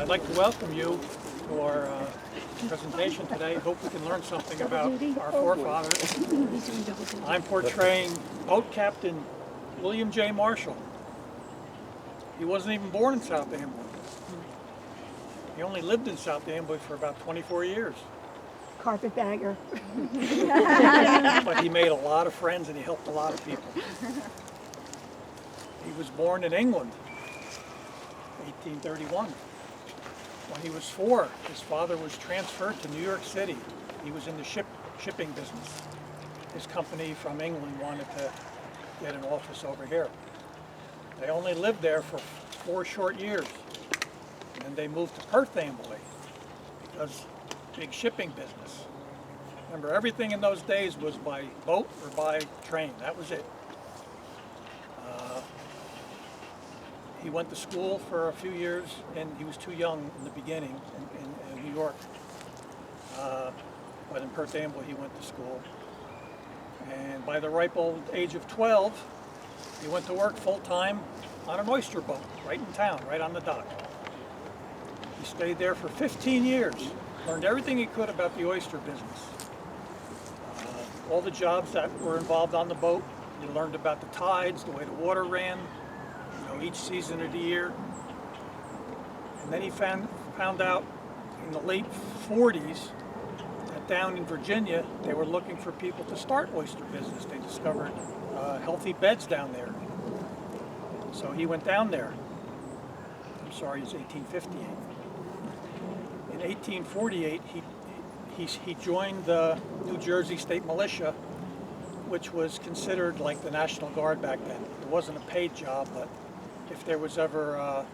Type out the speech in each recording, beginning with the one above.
I'd like to welcome you to our presentation today. Hope we can learn something about our forefathers. I'm portraying Boat Captain William J. Marshall. He wasn't even born in South Amboy. He only lived in South Amboy for about 24 years. Carpetbagger. But he made a lot of friends and he helped a lot of people. He was born in England, 1831. When he was 4, his father was transferred to New York City. He was in the shipping business. His company from England wanted to get an office over here. They only lived there for 4 short years. And then they moved to Perth Amboy because big shipping business. Remember, everything in those days was by boat or by train. That was it. He went to school for a few years, and he was too young in the beginning in New York. But in Perth Amboy, he went to school. And by the ripe old age of 12, he went to work full-time on an oyster boat right in town, right on the dock. He stayed there for 15 years, learned everything he could about the oyster business. All the jobs that were involved on the boat. He learned about the tides, the way the water ran, each season of the year. And then he found out in the late 40s that down in Virginia they were looking for people to start oyster business. They discovered healthy beds down there. So he went down there. I'm sorry, it's 1858. In 1848 he joined the New Jersey State Militia, which was considered like the National Guard back then. It wasn't a paid job, but if there was ever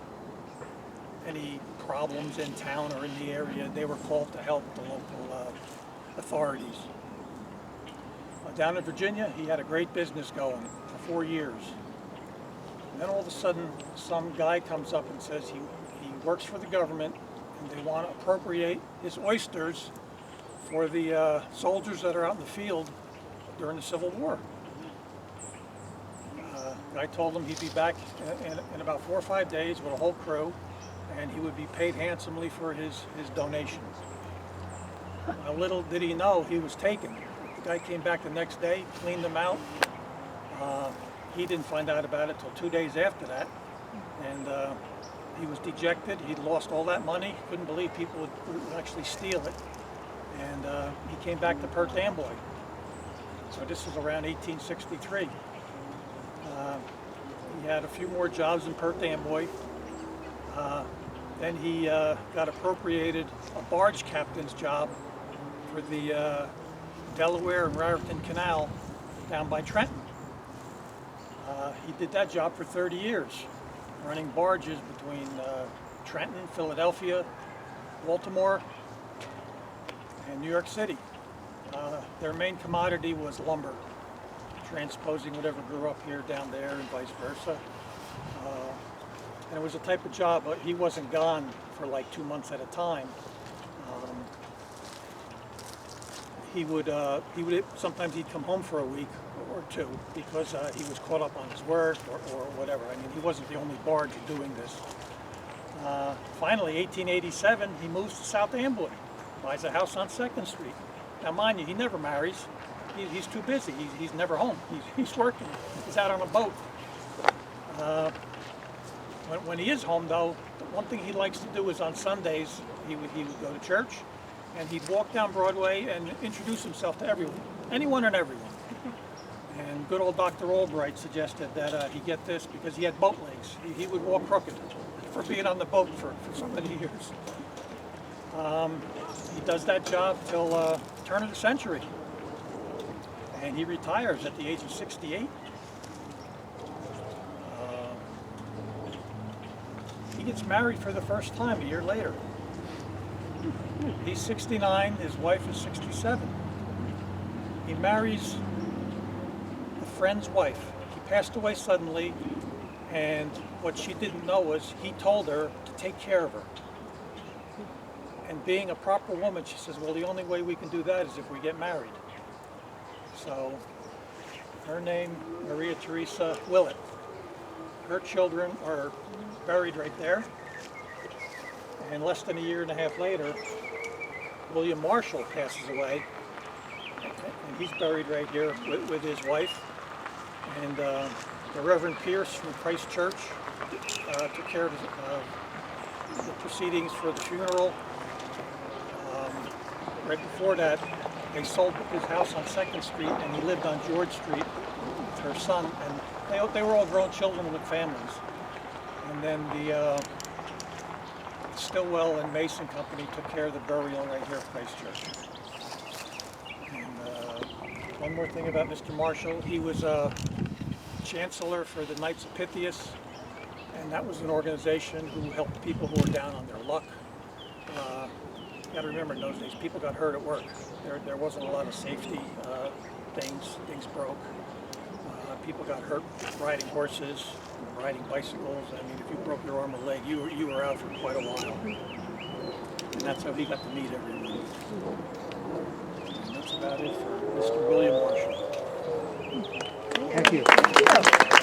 any problems in town or in the area, they were called to help the local authorities. Down in Virginia, he had a great business going for 4 years. And then all of a sudden, some guy comes up and says he works for the government and they want to appropriate his oysters for the soldiers that are out in the field during the Civil War. I told him he'd be back in about 4 or 5 days with a whole crew, and he would be paid handsomely for his donations. Little did he know he was taken. The guy came back the next day, cleaned them out. He didn't find out about it till 2 days after that, and he was dejected. He'd lost all that money, couldn't believe people would actually steal it, and he came back to Perth Amboy. So this was around 1863. He had a few more jobs in Perth Amboy. Then he got appropriated a barge captain's job for the Delaware and Raritan Canal down by Trenton. He did that job for 30 years, running barges between Trenton, Philadelphia, Baltimore, and New York City. Their main commodity was lumber, transposing whatever grew up here down there and vice versa. And it was a type of job, but he wasn't gone for like 2 months at a time. Sometimes he'd come home for a week or two because he was caught up on his work or whatever. I mean, he wasn't the only barge doing this. Finally, 1887, he moves to South Amboy, buys a house on 2nd Street. Now, mind you, he never marries. He's too busy. He's never home. He's working. He's out on a boat. When he is home, though, one thing he likes to do is on Sundays, he would go to church, and he'd walk down Broadway and introduce himself to everyone, anyone and everyone. And good old Dr. Albright suggested that he get this because he had boat legs. He would walk crooked for being on the boat for so many years. He does that job till turn of the century. And he retires at the age of 68. He gets married for the first time a year later. He's 69, his wife is 67. He marries a friend's wife. He passed away suddenly, and what she didn't know was he told her to take care of her. And being a proper woman, she says, well, the only way we can do that is if we get married. So her name, Maria Teresa Willett. Her children are buried right there. And less than a year and a half later, William Marshall passes away, and he's buried right here with his wife. And the Reverend Pierce from Christ Church took care of the proceedings for the funeral. Right before that, they sold his house on 2nd Street, and he lived on George Street with her son, and they were all grown children with families. And then the Stillwell and Mason Company took care of the burial right here at Christ Church. And one more thing about Mr. Marshall, he was a chancellor for the Knights of Pythias, and that was an organization who helped people who were down on their luck. You got to remember, in those days, people got hurt at work. There wasn't a lot of safety things broke. People got hurt riding horses, riding bicycles. I mean, if you broke your arm or leg, you were out for quite a while. And that's how he got to meet everyone. And that's about it for Mr. William Marshall. Thank you. Thank you.